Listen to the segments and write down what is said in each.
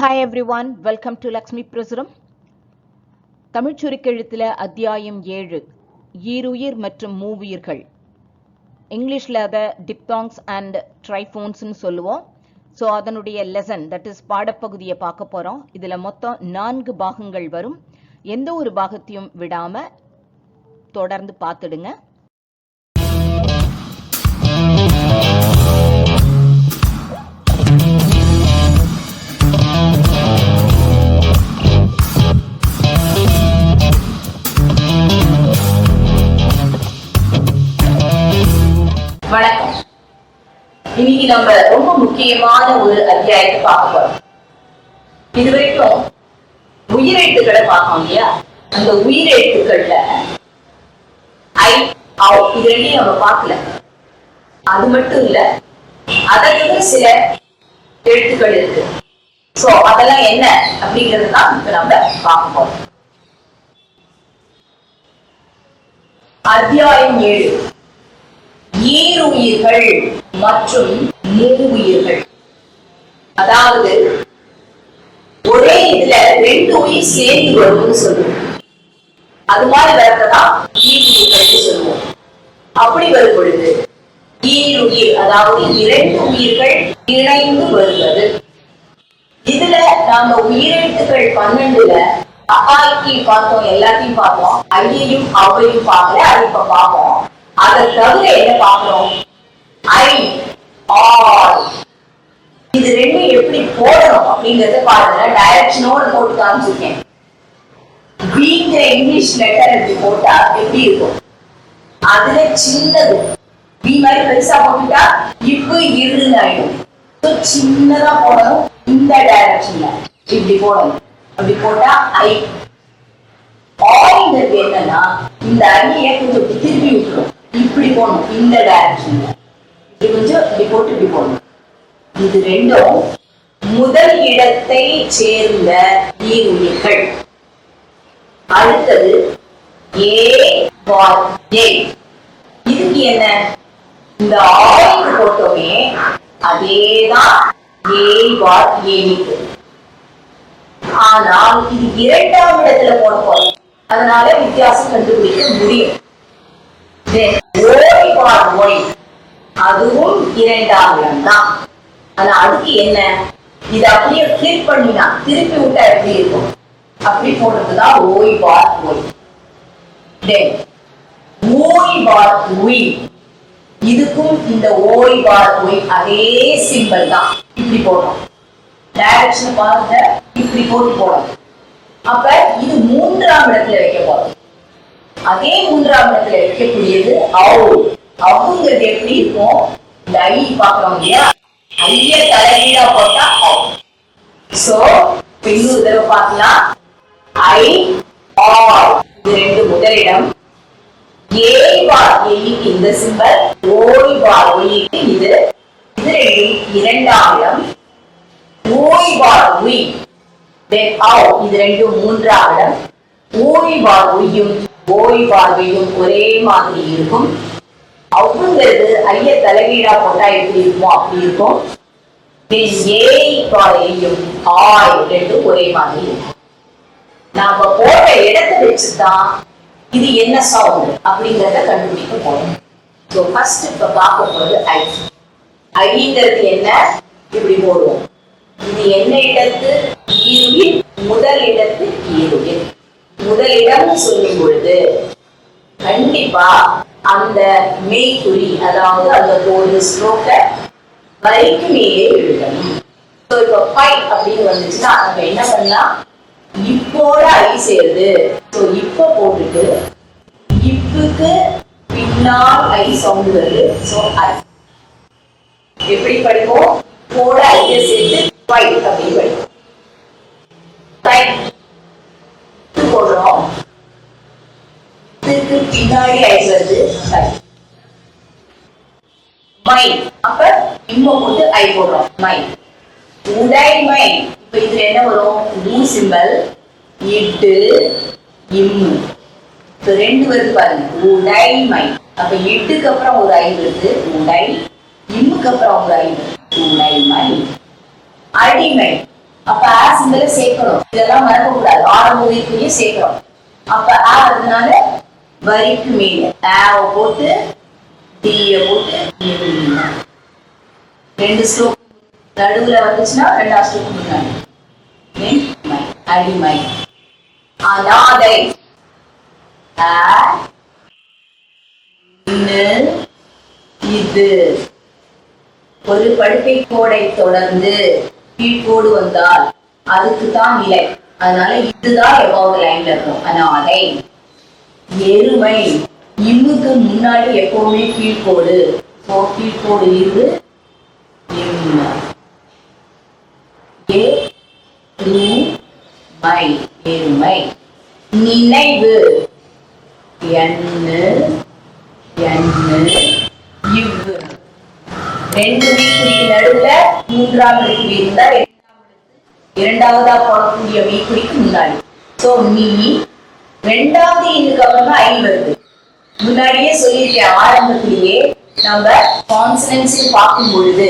Hi everyone, welcome to Lakshmi Prasuram. Tamil சுருக்கெழுத்தில் அத்தியாயம் 7 ஈருயிர் மற்றும் மூவுயிர்கள். இங்கிலீஷில் அதை டிப்தாங்ஸ் அண்ட் ட்ரைஃபோன்ஸ்னு சொல்லுவோம். ஸோ அதனுடைய லெசன், தட் இஸ் பாடப்பகுதியை பார்க்க போகிறோம். இதில் மொத்தம் 4 பாகங்கள் வரும். எந்த ஒரு பாகத்தையும் விடாமல் தொடர்ந்து பார்த்துடுங்க. வணக்கம். இன்னைக்கு நம்ம ரொம்ப முக்கியமான ஒரு அத்தியாயத்தை பார்க்க போறோம். இதுவரைக்கும் உயிரெழுத்துக்களை பார்க்கணும் இல்லையா? அந்த உயிரெழுத்துக்கள்ல ஐ, ஆவ் இது ரெண்டையும் நம்ம பார்க்கல. அது மட்டும் இல்ல, அதற்கு சில எழுத்துக்கள் இருக்கு. சோ அதெல்லாம் என்ன அப்படிங்கிறது தான் இப்ப நம்ம பார்க்க போறோம். அத்தியாயம் 7 ஈருயிர்கள் மற்றும் மூவுயிர்கள். அதாவது ஒரே இதுல 2 உயிர் சேர்ந்து வரும்னு சொல்லுவோம். அது மாதிரி வரதான் ஈருயிர்கள் சொல்லுவோம். அப்படி வரும் பொழுது ஈருயிர், அதாவது 2 உயிர்கள் இணைந்து வருவது. இதுல நாம உயிரெழுத்துக்கள் 12ல அகாய்க்கு பார்த்தோம், எல்லாத்தையும் பார்த்தோம். ஐயையும் அவையும் பார்க்கல, அது இப்ப பார்ப்போம். அதை தவிர என்ன பார்க்கிறோம்? ஐ, ஆர். இது ரெண்டும் எப்படி போடணும் அப்படிங்கறத பாருங்க. டைரக்ஷனோட போட்டு காமிச்சிருக்கேன். பீங்கிற இங்கிலீஷ் லெட்டர் எப்படி போட்டா எப்படி இருக்கும்? அதுல சின்னது பி மாதிரி பெருசா போட்டுட்டா இப்ப இருன்னு ஆயிடும். சின்னதா போடணும். இந்த டைரக்ஷன்ல இப்படி போடணும். அப்படி போட்டா ஐ. ஆர்ங்கிறது என்னன்னா, இந்த அணியை கொஞ்சம் திருப்பி விட்டுரும். இப்படி போகணும். இந்த டைரக்ஷன்ல இப்படி கொஞ்சம் இப்படி போட்டு இப்படி போகணும். இது ரெண்டும் முதல் இடத்தை சேர்ந்த ஈருயிர்கள். அடுத்தது ஏ பார் ஏ. இதுக்கு என்ன? இந்த ஆய்வு போட்டோமே அதேதான் ஏ பார் ஏக்கு. ஆனால் இது 2ஆம் இடத்துல போட போறோம். அதனால வித்தியாசம் கண்டுபிடிக்க முடியும். அதுவும் 2ஆம் இடம் தான். ஆனா அதுக்கு என்ன? இது அப்படியே கிளிக் பண்ணினா திருப்பி விட்டா எப்படி இருக்கும்? அப்படி போடுறதுதான் ஓய் பார் ஓய். ஓய் பார் ஒய். இதுக்கும் இந்த ஓய் பார் ஒய் அதே சிம்பிள் தான். இப்படி போடணும். டைரக்ஷன் பாருங்க. இப்படி போட்டு போடணும். அப்ப இது 3ஆம் இடத்துல வைக்க போறோம். அதே 3ஆம் இடத்துல வைக்கக்கூடியது அவு. அவுங்கிறது எப்படி இருக்கும்? இந்த ஐ பாக்குறோம் இல்லையா? ஐய தலைகீழா போட்டா அவு. சோ இன்னொரு தடவை பார்க்கலாம். ஐ, ஆர். இது ரெண்டு முதலிடம். ஏ பார் ஏக்கு இந்த சிம்பல், ஓய் பார் ஒய்க்கு இது. இது ரெண்டும் 2ஆம் இடம். ஓய் பார் ஒய், தென் ஆவ். இது ரெண்டும் 3ஆம் இடம். ஓய் பார் ஒய்யும் ஓய் பார் ஒய்யும் ஒரே மாதிரி இருக்கும். அவுங்கிறது ஐய தலைகீழா போட்டா எப்படி இருக்கும்? அப்படி இருக்கும். ஏய் பார் ஏயும் ஆய் ரெண்டும் ஒரே மாதிரி இருக்கும். நாம போட்ட இடத்தை வச்சுதான் இது என்ன சவுண்ட் அப்படிங்கறத கண்டுபிடிக்க போறோம். சோ ஃபர்ஸ்ட் இப்ப பார்க்க போறது ஐ. ஐங்கிறது என்ன? இப்படி போடுவோம். இது என்ன இடத்து? ஈருயிர். முதல் இடத்து ஈருயிர். முதலிடம் சொல்லும் பொழுது கண்டிப்பா அந்த மெய்குறி, அதாவது அந்த ஒரு ஸ்ட்ரோக்க வரைக்கு மேலே எழுதணும். இப்ப பை அப்படின்னு வந்துச்சுன்னா நம்ம என்ன பண்ணலாம்? இப்போட ஐ சேருது. இப்ப போட்டுட்டு இப்புக்கு பின்னால் ஐ சவுண்ட் வருது. ஐ எப்படி படிப்போம்? போட ஐய சேர்த்து பை அப்படின்னு படிப்போம். போடுறோம். இதுக்கு பின்னாடி ஐ வருது. மை. அப்ப இன்னும் போட்டு ஐ போடுறோம். மை. உடைமை. இப்ப இதுல என்ன வரும்? ஊ சிம்பல், இட்டு, இம்மு. இப்ப 2 வருது பாருங்க. உடைமை. அப்ப இட்டுக்கு அப்புறம் ஒரு ஐ வருது. உடை. இம்முக்கு அப்புறம் ஒரு ஐ வருது. உடைமை. அடிமை. அப்ப ஆ சிம்பலை சேர்க்கணும். இதெல்லாம் மறக்க கூடாது. ஆரம்ப உயிர்க்குரிய சேர்க்கிறோம். அப்ப ஆ வரதுனால வரிக்கு மேல ஆவை போட்டு டீய போட்டு ரெண்டு ஸ்ட்ரோக் நடுவுல வந்துச்சுன்னா ரெண்டாவது ஸ்ட்ரோக் முன்னாடி அடிமை. அநாதை இது ஒரு படுக்கை கோடை தொடர்ந்து கீழ்கோடு வந்தால் அதுக்கு தான் நிலை. அதனால இதுதான் எவாவது லைன்ல இருக்கும். அநாதை. எருமை இம்முக்கு முன்னாடி எப்பவுமே கீழ்கோடு. கீழ்கோடு இது எருமை. நினைவு இவ்வு ரெண்டு மீக்குறிக்கு நடுவுல மூன்றாம் எழுத்து இருந்தா இரண்டாவதா போடக்கூடிய மீக்குறிக்கு முன்னாடி. சோ நீ ரெண்டாவது இதுக்கு அப்புறமா ஐ வருது. முன்னாடியே சொல்லியிருக்கேன் ஆரம்பத்திலேயே நம்ம கான்சனன்ஸ் பார்க்கும் பொழுது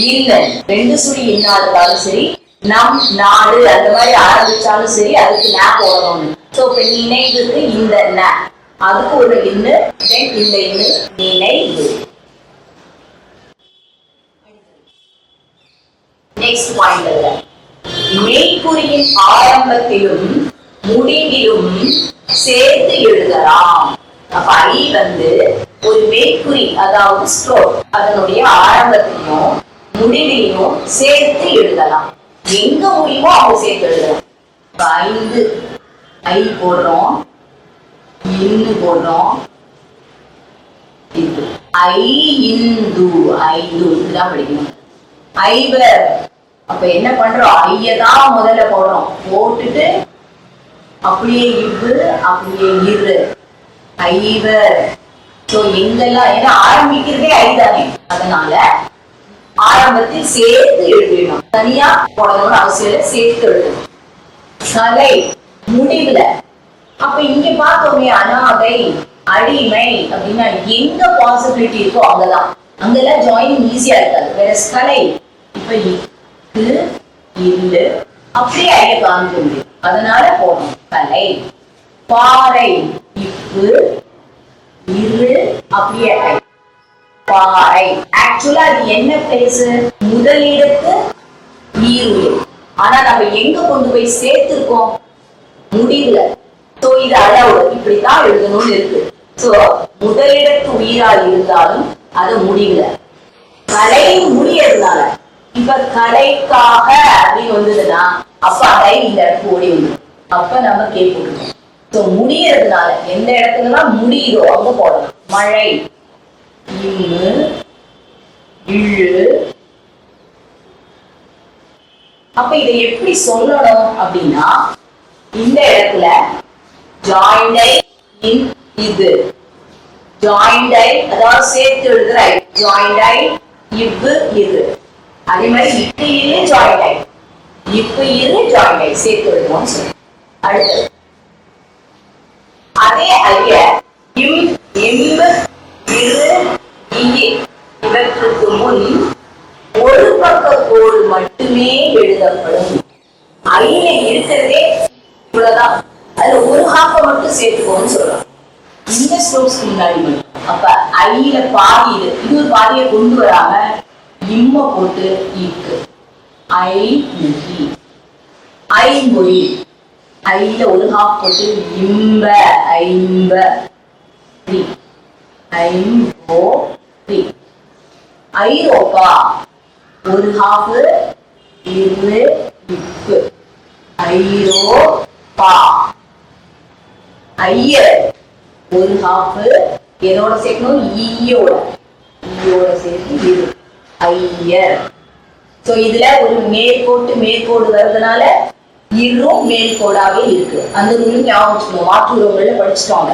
இல்ல ரெண்டு சுழி என்ன இருந்தாலும் சரி நம் நாடு அந்த மாதிரி ஆரம்பிச்சாலும் சரி அதுக்கு நா போடணும். சோ இப்ப நினைவுக்கு இந்த ந அதுக்கு ஒரு இன்னு இந்த இன்னு நினைவு. நெக்ஸ்ட் பாயிண்ட் மெய்க்குறியின் ஆரம்பத்திலும் முடிவிலும் சேர்த்து எழுதலாம். அப்ப ஐ வந்து ஒரு மெய்க்குறி அதாவது ஸ்ட்ரோக் அதனுடைய ஆரம்பத்திலையும் முடிவிலையும் சேர்த்து எழுதலாம். எங்க முடியுமோ அவங்க சேர்த்து எழுதலாம். ஐந்து ஐ போடுறோம், இன்னு போடுறோம், ஐ இந்து ஐந்து இதுதான் படிக்கணும். ஐவர் அப்ப என்ன பண்றோம்? ஐயதான் முதல்ல போடுறோம். போட்டுட்டு அப்படியே இவ்வு அப்படியே இரு ஐவர். சோ எங்கெல்லாம் ஏன்னா ஆரம்பிக்கிறதே ஐதானே அதனால ஆரம்பத்தில் சேர்த்து எழுதணும். தனியா போடணும்னு அவசியம் இல்லை, சேர்த்து எழுதணும். கலை முடிவுல அப்ப இங்க பார்த்தோமே அநாதை அடிமை அப்படின்னா எங்க பாசிபிலிட்டி இருக்கோ அங்கதான். அங்கெல்லாம் ஜாயின் ஈஸியா இருக்காது. வேற கலை இப்ப இல்லு அப்படியே ஐய காமிக்க முடியும். அதனால போகணும் கலை. பாறை இப்பு இரு அப்படியே ஐ பாறை. ஆக்சுவலா அது என்ன பிளேஸ்? முதலிடத்து ஈருயிர். ஆனா நம்ம எங்க கொண்டு போய் சேர்த்திருக்கோம்? முடிவுல. சோ இது அளவு இப்படித்தான் எழுதணும்னு இருக்கு. சோ முதலிடத்து உயிரா இருந்தாலும் அது முடிவுல. கலை முடியறதுனால இப்ப கலைக்காக அப்படின்னு வந்ததுன்னா அப்ப அதை இந்த இடத்துக்கு ஓடி வந்துடும். அப்ப நம்ம கேட்போம். சோ முடியறதுனால எந்த இடத்துலலாம் முடியுதோ அங்க போடணும். மழை இம்மு இழு. அப்ப இதை எப்படி சொல்லணும் அப்படின்னா இந்த இடத்துல ஜாயிண்டை இன் இது ஜாயிண்டை அதாவது சேர்த்து எழுதுற ஜாயிண்டை இவ்வு இது. அதே மாதிரி இப்பு இரு ஜாயிண்டை இப்பு இரு ஜாயிண்டை சேர்த்து எழுதுவோம் சொல்லி. அடுத்தது அதே ஐய இம் எம்பு இரு இ இவற்றுக்கு முன் ஒரு பக்க கோடு மட்டுமே எழுதப்படும். ஐல இருக்கிறதே இவ்வளவுதான். அதுல ஒரு ஹாஃப மட்டும் சேர்த்துக்கோன்னு சொல்றோம். இந்த ஸ்ட்ரோக்ஸ்க்கு முன்னாடி மட்டும். அப்ப ஐல பாதி இது ஒரு பாதியை கொண்டு வராம இம்ம போட்டு இக்கு ஐ முகி ஐமொழி ஐல ஒரு ஹாஃப் போட்டு இம்ப ஐம்ப ஐம்போ ஐரோப்பா ஒரு ஹாஃப் இரு இப்பு ஐரோப்பா. ஐயர் ஒரு ஹாஃப் எதோட சேர்க்கணும்? ஈயோட சேர்த்து இரு ஐயர். சோ இதுல ஒரு மேற்கோடு வர்றதுனால இரும் மேற்கோடாவே இருக்கு. அந்த ரூலும் ஞாபகம் வச்சுக்கணும். மாற்று உறவுகள்ல படிச்சுட்டோங்க.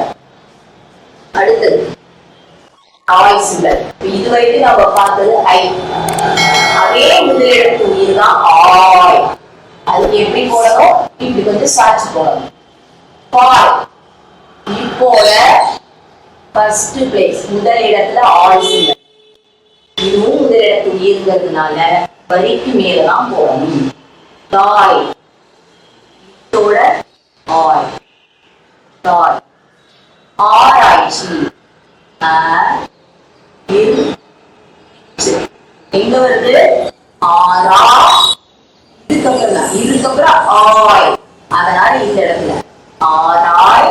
அடுத்தது ஆய் சிம்பல். இதுவரைக்கும் நம்ம பார்த்தது ஐ. அதே முதலிடத்து உயிர் தான் ஆய். அதுக்கு எப்படி போடணும்? இப்படி கொஞ்சம் சாட்சி போடணும். பாய் இப்போல ஃபர்ஸ்ட் பிளேஸ் முதலிடத்துல ஆய் சிம்பல். இதுவும் முதலிடத்து உயிர்ங்கிறதுனால வரிக்கு மேலதான் போடணும். தாய் இதோட ஆய் தாய் ஆராய்ச்சி எங்க வருது ஆரா இதுக்கப்புறம் ஆய் அதனால இந்த இடத்துல ஆராய்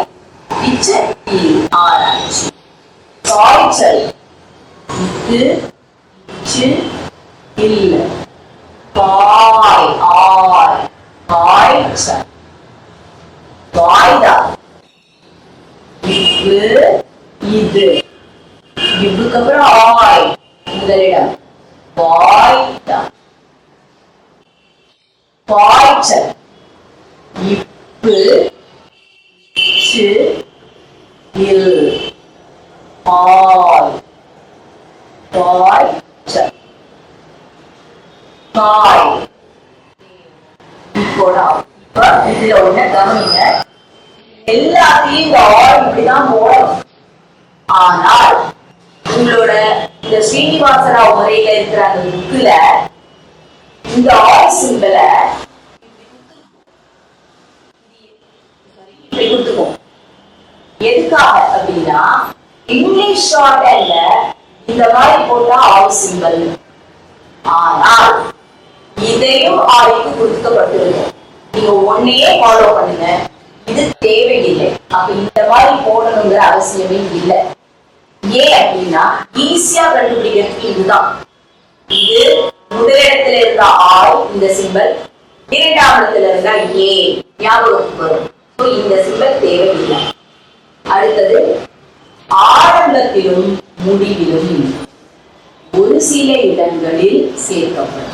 இச்சு ஆராய்ச்சி காய்ச்சல் இது இச்சு இல்ல காய் ஆய் காய்ச்சல் வாய்தா இது இது இதுக்கு அப்புறம் ஆய் முதலிடம் வாய்தா பாய்ச்சல் இப்பு ச்சு இல் பாய் பாய்ச்சல் காய் இப்ப இதுல ஒண்ணு கவனிங்க எல்லாத்தையும் இந்த ஆய் இப்படிதான் போடணும் ஆனால் உங்களோட இந்த ஸ்ரீனிவாசராவ் முறையில இருக்கிற அந்த புக்குல இந்த ஆய் சிம்பல இப்படி கொடுத்துக்கோம் எதுக்காக அப்படின்னா இங்கிலீஷ் ஷார்ட் ஹேண்ட்ல இந்த மாதிரி போட்டா ஆய் சிம்பல் ஆனால் இதையும் ஆய்க்கு கொடுக்கப்பட்டிருக்கும் நீங்க ஒன்னையே ஃபாலோ பண்ணுங்க இது தேவையில்லை அப்ப இந்த மாதிரி போடணுங்கிற அவசியமே இல்லை ஏன் அப்படின்னா ஈஸியா கண்டுபிடிக்கிறதுக்கு இதுதான் இது முதலிடத்துல இருந்தா ஆய் இந்த சிம்பல் இரண்டாம் இடத்துல இருந்தா ஏ ஞாபகத்துக்கு வரும் இந்த சிம்பல் தேவையில்லை அடுத்தது ஆரம்பத்திலும் முடிவிலும் ஒரு சில இடங்களில் சேர்க்கப்படும்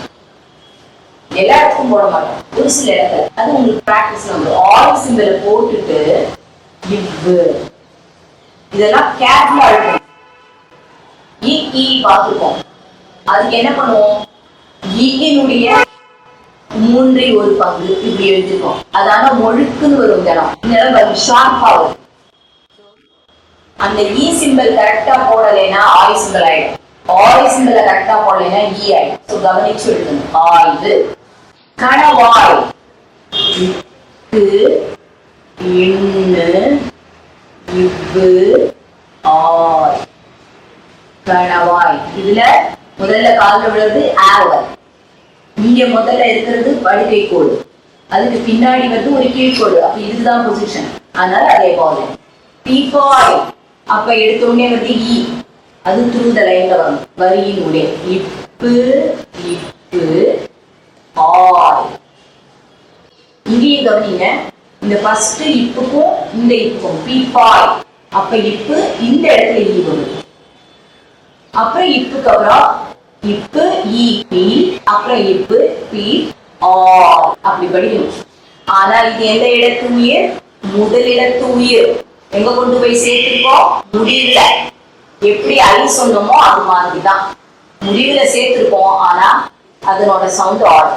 எல்லா இடத்துக்கும் போட மாட்டோம் ஒரு சில இடத்துல அது உங்களுக்கு பிராக்டிஸ் நம்ம ஆல் சிம்பலை போட்டுட்டு இவ்வு இதெல்லாம் கேர்ஃபுல்லா இருக்கும் இ பார்த்துருக்கோம் அதுக்கு என்ன பண்ணுவோம் ஈயினுடைய 1/3 இப்படி எழுதிருக்கோம் அதான மொழுக்குன்னு வரும் இடம் இந்த இடம் ஷார்ப்பா வரும் அந்த இ சிம்பல் கரெக்டா போடலைன்னா ஆய் சிம்பல் ஆயிடும் ஆய் சிம்பலை கரெக்டா போடலைன்னா இ ஆயிடும் சோ கவனிச்சு எழுதணும் ஆய்வு கணவாய் இவ்வு ஆய் கணவாய் இதுல முதல்ல கால்ல விழுறது ஆவர் இங்க முதல்ல இருக்கிறது வடிகை கோடு அதுக்கு பின்னாடி வந்து ஒரு கீழ்கோடு அப்ப இதுதான் பொசிஷன் அதனால அதே போல டீபாய் அப்ப எடுத்த உடனே வந்து இ அது த்ரூ த லைன்ல வரும் வரியினுடைய இப்பு இப்பு ஆய் இங்கேயே கவனிங்க இந்த ஃபர்ஸ்ட் இப்புக்கும் இந்த இப்புக்கும் பீப்பாய் அப்ப இப்பு இந்த இடத்துல ஈ வரும் அப்புறம் இப்புக்கு அப்புறம் இப்பு ஈ பி அப்புறம் இப்பு பி ஆய் அப்படி படிக்கணும் ஆனா இது எந்த இடத்து உயிர் முதலிடத்து உயிர் எங்க கொண்டு போய் சேர்த்திருக்கோம் முடிவுல எப்படி ஐ சொன்னோமோ அது மாதிரிதான் முடிவுல சேர்த்திருக்கோம் ஆனா அதனோட சவுண்ட் ஆட்